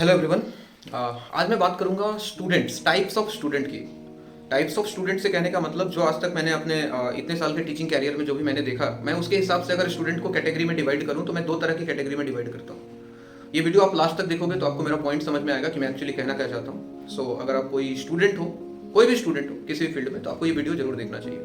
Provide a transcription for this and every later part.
Hello everyone. आज मैं बात करूंगा स्टूडेंट्स, टाइप्स ऑफ स्टूडेंट की। टाइप्स ऑफ स्टूडेंट से कहने का मतलब जो आज तक मैंने अपने इतने साल के टीचिंग कैरियर में जो भी मैंने देखा, मैं उसके हिसाब से अगर स्टूडेंट को कैटेगरी में डिवाइड करूं तो मैं दो तरह की कैटेगरी में डिवाइड करता हूं। ये वीडियो आप लास्ट तक देखोगे तो आपको मेरा पॉइंट समझ में आएगा कि मैं एक्चुअली कहना क्या चाहता हूँ। सो अगर आप कोई स्टूडेंट हो, कोई भी स्टूडेंट हो किसी भी फील्ड में, तो आपको ये वीडियो जरूर देखना चाहिए।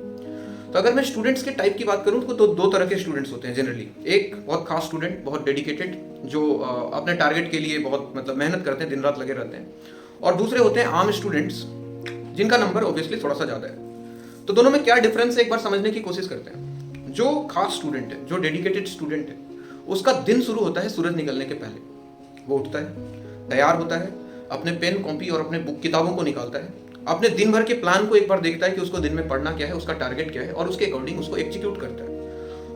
तो अगर मैं स्टूडेंट्स के टाइप की बात करूं तो दो तरह के स्टूडेंट्स होते हैं जनरली। एक बहुत खास स्टूडेंट, बहुत डेडिकेटेड, जो अपने टारगेट के लिए बहुत मेहनत करते हैं, दिन रात लगे रहते हैं। और दूसरे होते हैं आम स्टूडेंट्स, जिनका नंबर ऑब्वियसली थोड़ा सा ज़्यादा है। तो दोनों में क्या डिफरेंस है एक बार समझने की कोशिश करते हैं। जो खास स्टूडेंट है, जो डेडिकेटेड स्टूडेंट है, उसका दिन शुरू होता है सूरज निकलने के पहले। वो उठता है, तैयार होता है, अपने पेन कॉपी और अपने बुक किताबों को निकालता है, अपने दिन भर के प्लान को एक बार देखता है कि उसको दिन में पढ़ना क्या है, उसका टारगेट क्या है, और उसके अकॉर्डिंग उसको एग्जीक्यूट करता है।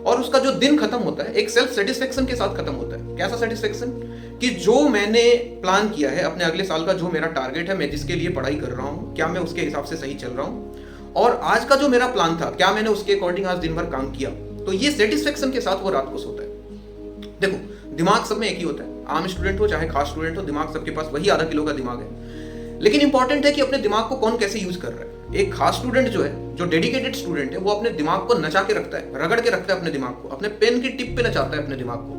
और उसका जो दिन खत्म होता है एक सेल्फ सेटिस्फेक्शन के साथ खत्म होता है। कैसा सेटिस्फेक्शन? कि जो मैंने प्लान किया है अपने अगले साल का, जो मेरा टारगेट है, मैं जिसके लिए पढ़ाई कर रहा हूँ, क्या मैं उसके हिसाब से सही चल रहा हूँ, और आज का जो मेरा प्लान था, क्या मैंने उसके अकॉर्डिंग आज दिन भर काम किया। तो ये सेटिस्फेक्शन के साथ वो रात को सोता है। देखो, दिमाग सब में एक ही होता है, आम स्टूडेंट हो चाहे खास स्टूडेंट हो, दिमाग सबके पास वही आधा किलो का दिमाग है। लेकिन इंपॉर्टेंट है कि अपने दिमाग को कौन कैसे यूज कर रहा है। एक खास स्टूडेंट जो है, जो डेडिकेटेड स्टूडेंट है, वो अपने दिमाग को नचा के रखता है, रगड़ के रखता है अपने दिमाग को, अपने पेन की टिप पे नचाता है अपने दिमाग को।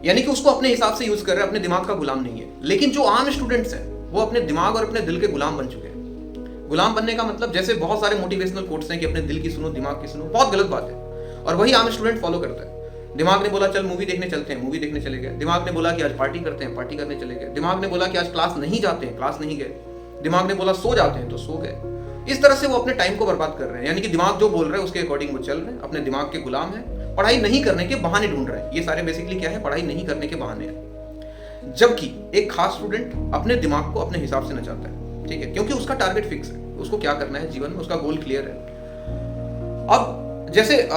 यानी कि उसको अपने हिसाब से यूज कर रहा है, अपने दिमाग का गुलाम नहीं है। लेकिन जो आम स्टूडेंट्स हैं, वो अपने दिमाग और अपने दिल के गुलाम बन चुके हैं। गुलाम बनने का मतलब, जैसे बहुत सारे मोटिवेशनल कोट्स हैं कि अपने दिल की सुनो, दिमाग की सुनो, बहुत गलत बात है। और वही आम स्टूडेंट फॉलो करता है। दिमाग ने बोला चल मूवी देखने चलते हैं, मूवी देखने चले गए। दिमाग ने बोला कि आज पार्टी करते हैं, पार्टी करने चले गए। दिमाग ने बोला कि आज क्लास नहीं जाते हैं, क्लास नहीं गए। दिमाग ने बोला सो जाते हैं, तो सो गए। इस तरह से वो अपने टाइम को बर्बाद कर रहे हैं। यानी कि दिमाग जो बोल रहा है उसके अकॉर्डिंग वो चल रहे हैं, अपने दिमाग के गुलाम है, पढ़ाई नहीं करने के बहाने ढूंढ रहे हैं। ये सारे बेसिकली क्या है? पढ़ाई नहीं करने के बहाने हैं। जबकि एक खास स्टूडेंट अपने दिमाग को अपने हिसाब से नचाता है, ठीक है, क्योंकि उसका टारगेट फिक्स है, उसको क्या करना है जीवन में, उसका गोल क्लियर है। अब जैसे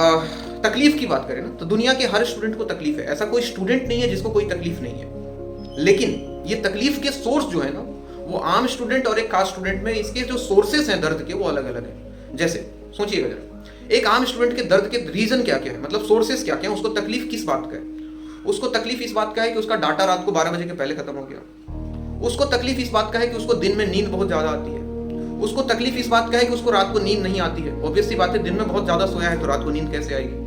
तकलीफ की बात करें ना, तो दुनिया के हर स्टूडेंट को तकलीफ है। ऐसा कोई स्टूडेंट नहीं है जिसको कोई तकलीफ नहीं है। लेकिन ये तकलीफ के सोर्स जो है ना, वो आम स्टूडेंट और एक खास स्टूडेंट में इसके जो सोर्सेस हैं दर्द के, वो अलग अलग हैं। जैसे सोचिएगा जरा, एक आम स्टूडेंट के दर्द के रीजन क्या क्या है, मतलब सोर्सेस क्या क्या है, उसको तकलीफ किस बात का है। उसको तकलीफ इस बात का है कि उसका डाटा रात को 12 बजे के पहले खत्म हो गया। उसको तकलीफ इस बात का है कि उसको दिन में नींद बहुत ज्यादा आती है। उसको तकलीफ इस बात का है कि उसको रात को नींद नहीं आती है। ऑब्वियस सी बात है, दिन में बहुत ज्यादा सोया है तो रात को नींद कैसे आएगी।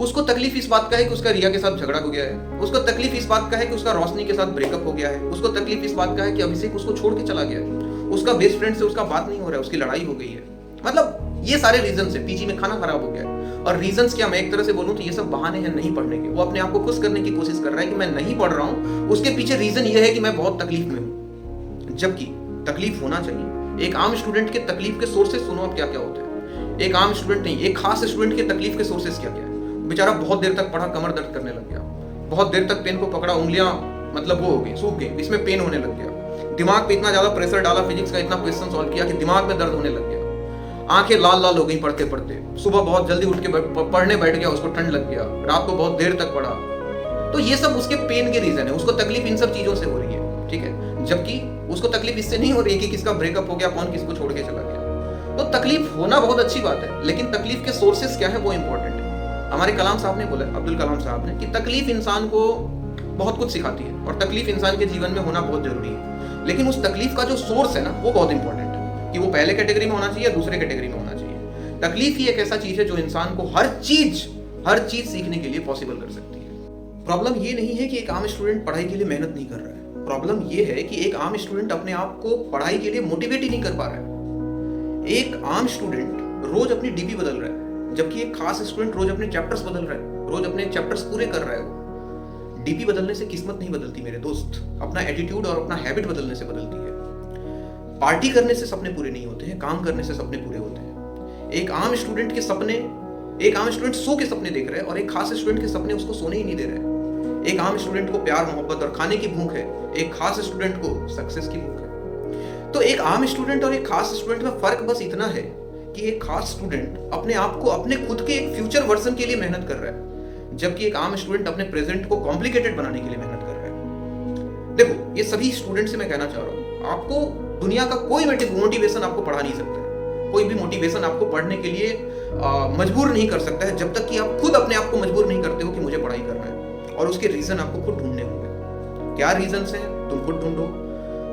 उसको तकलीफ इस बात का है कि उसका रिया के साथ झगड़ा हो गया है। उसको तकलीफ इस बात का है कि उसका रोशनी के साथ ब्रेकअप हो गया है। उसको तकलीफ इस बात का है कि अभिषेक उसको छोड़ के चला गया है। उसका बेस्ट फ्रेंड से उसका बात नहीं हो रहा है, उसकी लड़ाई हो गई है। मतलब ये सारे रीजन है। पीजी में खाना खराब हो गया है। और रीजंस क्या, मैं एक तरह से बोलूं तो ये सब बहाने हैं नहीं पढ़ने के। वो अपने आप को खुश करने की कोशिश कर रहा है कि मैं नहीं पढ़ रहा हूं, उसके पीछे रीजन ये है कि मैं बहुत तकलीफ में हूं। जबकि तकलीफ होना चाहिए। एक आम स्टूडेंट के तकलीफ के सोर्सेस सुनो अब क्या क्या होते हैं। एक आम स्टूडेंट नहीं, एक खास स्टूडेंट के तकलीफ के सोर्सेस क्या क्या है। बेचारा बहुत देर तक पढ़ा, कमर दर्द करने लग गया। बहुत देर तक पेन को पकड़ा, उंगलियां मतलब वो हो गई, सूख गई, इसमें पेन होने लग गया। दिमाग पे इतना ज्यादा प्रेशर डाला, फिजिक्स का इतना क्वेश्चन सॉल्व किया कि दिमाग में दर्द होने लग गया। आंखें लाल लाल हो गई पढ़ते पढ़ते। सुबह बहुत जल्दी उठ के पढ़ने बैठ गया, उसको ठंड लग गया। रात को बहुत देर तक पढ़ा। तो ये सब उसके पेन के रीजन है। उसको तकलीफ इन सब चीजों से हो रही है, ठीक है। जबकि उसको तकलीफ इससे नहीं हो रही कि किसका ब्रेकअप हो गया, कौन किसको छोड़ के चला गया। तो तकलीफ होना बहुत अच्छी बात है, लेकिन तकलीफ के सोर्सेस क्या है वो इंपॉर्टेंट है। हमारे कलाम साहब ने बोला, अब्दुल कलाम साहब ने, कि तकलीफ इंसान को बहुत कुछ सिखाती है और तकलीफ इंसान के जीवन में होना बहुत जरूरी है। लेकिन उस तकलीफ का जो सोर्स है ना, वो बहुत इंपॉर्टेंट है कि वो पहले कैटेगरी में होना चाहिए या दूसरे कैटेगरी में होना चाहिए। तकलीफ ही एक ऐसा चीज है जो इंसान को हर चीज सीखने के लिए पॉसिबल कर सकती है। प्रॉब्लम ये नहीं है कि एक आम स्टूडेंट पढ़ाई के लिए मेहनत नहीं कर रहा है। प्रॉब्लम ये है कि एक आम स्टूडेंट अपने आप को पढ़ाई के लिए मोटिवेट ही नहीं कर पा रहा है। एक आम स्टूडेंट रोज अपनी डीपी बदल रहा है, जबकि एक खास स्टूडेंट रोज अपने चैप्टर्स बदल रहा है, रोज अपने चैप्टर्स पूरे कर रहा है। वो डीपी बदलने से किस्मत नहीं बदलती मेरे दोस्त, अपना एटीट्यूड और अपना हैबिट बदलने से बदलती है। पार्टी करने से सपने पूरे नहीं होते हैं, काम करने से सपने पूरे होते हैं। एक आम स्टूडेंट सो के सपने देख रहा है और एक खास स्टूडेंट के सपने उसको सोने ही नहीं दे रहे। एक आम स्टूडेंट को प्यार, मोहब्बत और खाने की भूख है, एक खास स्टूडेंट को सक्सेस की भूख है। तो एक आम स्टूडेंट और एक खास स्टूडेंट में फर्क बस इतना है कि एक खास स्टूडेंट अपने आप को अपने खुद के एक फ्यूचर वर्जन के लिए मेहनत कर रहा है, जबकि एक आम स्टूडेंट अपने प्रेजेंट को कॉम्प्लिकेटेड बनाने के लिए मेहनत कर रहा है। देखो, ये सभी स्टूडेंट से मैं कहना चाह रहा हूँ, आपको दुनिया का कोई मोटिवेशन आपको पढ़ा नहीं सकता है। कोई भी मोटिवेशन आपको पढ़ने के लिए मजबूर नहीं कर सकता है, जब तक कि आप खुद अपने आप को मजबूर नहीं करते हो कि मुझे पढ़ाई करना है। और उसके रीजन आपको खुद ढूंढने होंगे। क्या रीजंस हैं? तुम खुद ढूंढो,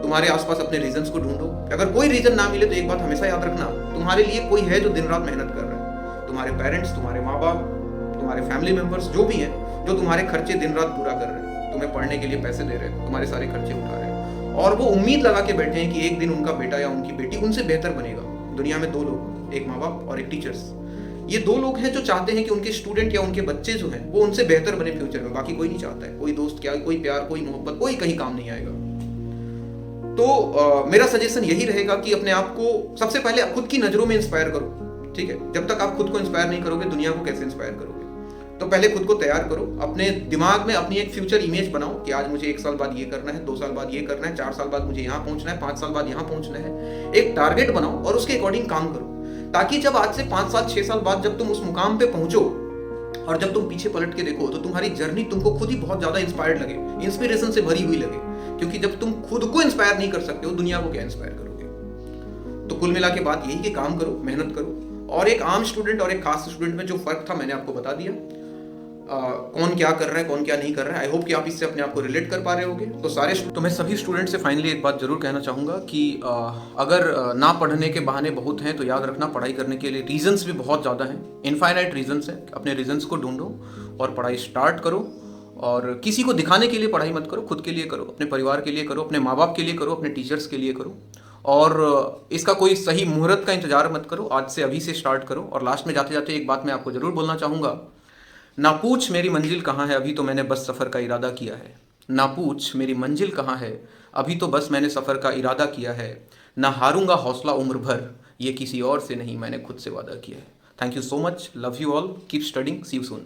तुम्हारे आसपास अपने रीजंस को ढूंढो। अगर कोई रीजन ना मिले तो एक बात हमेशा याद रखना, तुम्हारे लिए कोई है जो दिन रात मेहनत कर रहा है। तुम्हारे पेरेंट्स, तुम्हारे माँ बाप, तुम्हारे फैमिली मेंबर्स जो भी हैं, जो तुम्हारे खर्चे दिन रात पूरा कर रहे हैं, तुम्हें पढ़ने के लिए पैसे दे रहे हैं, तुम्हारे सारे खर्चे उठा रहे हैं, और वो उम्मीद लगा के बैठे हैं कि एक दिन उनका बेटा या उनकी बेटी उनसे बेहतर बनेगा। दुनिया में दो लोग, एक माँ बाप और एक टीचर्स। ये दो लोग हैं जो चाहते हैं कि उनके स्टूडेंट या उनके बच्चे जो हैं वो उनसे बेहतर बने फ्यूचर में। बाकी कोई नहीं चाहता है। कोई दोस्त क्या, कोई प्यार, कोई मोहब्बत, कोई कहीं काम नहीं आएगा। तो मेरा सजेशन यही रहेगा कि अपने आप को सबसे पहले खुद की नजरों में इंस्पायर करो। ठीक है, जब तक आप खुद को इंस्पायर नहीं करोगे, दुनिया को कैसे इंस्पायर करोगे? तो पहले खुद को तैयार करो, अपने दिमाग में अपनी एक फ्यूचर इमेज बनाओ कि आज मुझे 1 साल बाद ये करना है, 2 साल बाद ये करना है, 4 साल बाद मुझे यहाँ पहुंचना है, 5 साल बाद यहाँ पहुंचना है। एक टारगेट बनाओ और उसके अकॉर्डिंग काम करो, ताकि जब आज से 5 साल 6 साल बाद जब तुम उस मुकाम पे पहुंचो और जब तुम पीछे पलट के देखो तो तुम्हारी जर्नी तुमको खुद ही बहुत ज्यादा इंस्पायर्ड लगे, इंस्पिरेशन से भरी हुई लगे। क्योंकि जब तुम खुद को इंस्पायर नहीं कर सकते हो, दुनिया को क्या इंस्पायर करोगे? तो कुल मिला के बात यही कि काम करो, मेहनत करो, और एक आम स्टूडेंट और एक खास स्टूडेंट में जो फर्क था मैंने आपको बता दिया। कौन क्या कर रहा है, कौन क्या नहीं कर रहा है। आई होप कि आप इससे अपने आप को रिलेट कर पा रहे होगे। तो मैं सभी स्टूडेंट से फाइनली एक बात जरूर कहना चाहूँगा कि अगर ना पढ़ने के बहाने बहुत हैं तो याद रखना, पढ़ाई करने के लिए रीजंस भी बहुत ज़्यादा हैं, इनफाइनाइट रीजंस हैं। अपने रीजंस को ढूंढो और पढ़ाई स्टार्ट करो। और किसी को दिखाने के लिए पढ़ाई मत करो, खुद के लिए करो, अपने परिवार के लिए करो, अपने माँ बाप के लिए करो, अपने टीचर्स के लिए करो। और इसका कोई सही मुहूर्त का इंतजार मत करो, आज से अभी से स्टार्ट करो। और लास्ट में जाते जाते एक बात मैं आपको जरूर बोलना चाहूँगा, ना पूछ मेरी मंजिल कहाँ है, अभी तो मैंने बस सफ़र का इरादा किया है। ना पूछ मेरी मंजिल कहाँ है, अभी तो बस मैंने सफ़र का इरादा किया है। ना हारूंगा हौसला उम्र भर, ये किसी और से नहीं मैंने खुद से वादा किया है। Thank you so much, love you all, keep studying, see you soon.